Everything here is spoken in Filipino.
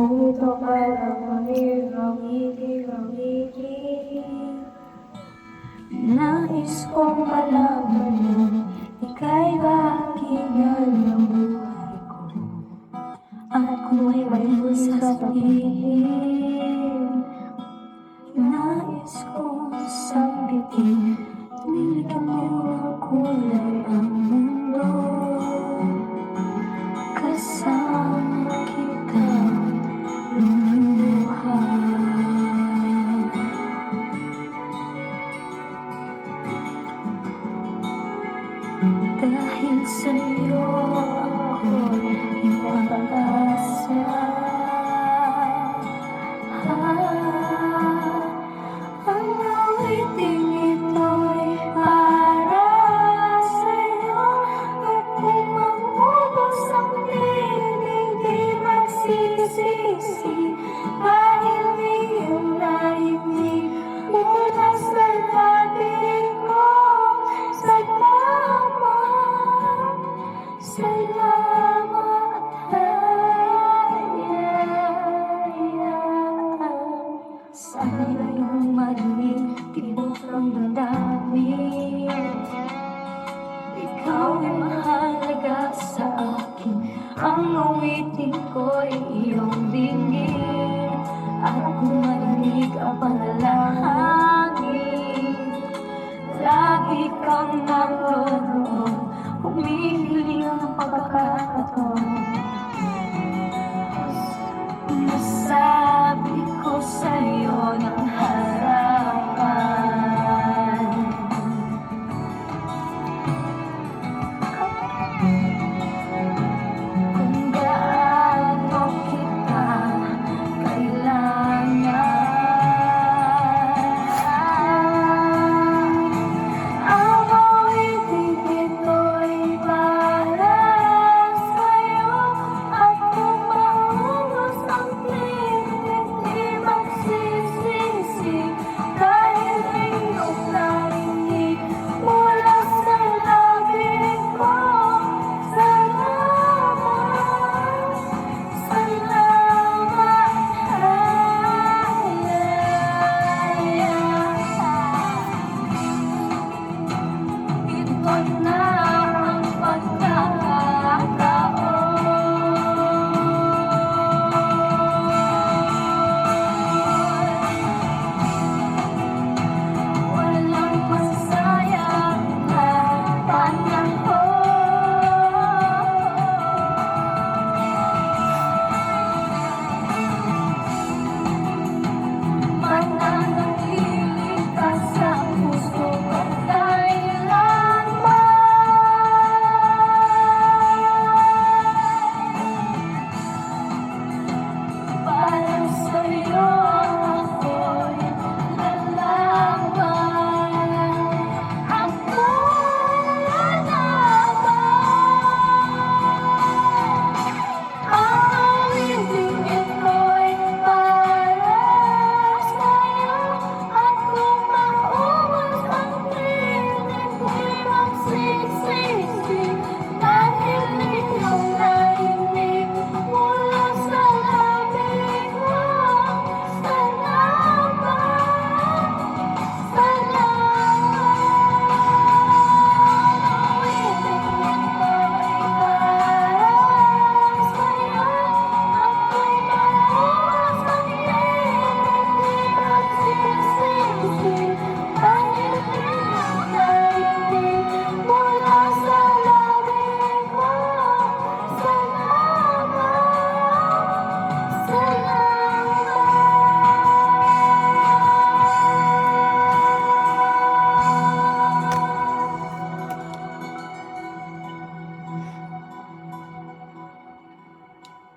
Ngunito parang mamigawigi. Nais kong malaman mo, ika'y bahagi ng buhay ko. At kung may mo sasabihin, nais kong sambitin, nilikhan mo ng kulay ang mundo. Kasama kita lumuha. Dahil sa'yo ako'y ipapag-asa. Ang awiting ito'y para sa'yo. At kung maubos ang tinig, di magsisisi. Dahil iyong narinig mula sa dating ko. Salamat, sana iyong marinig, tibok ng damdamin. Ikaw ay mahalaga sa akin, ang awitin ko'y iyong dinggin. At kung marinig ang panalangin, lagi kang naroon, humihiling ang pagkakaroon.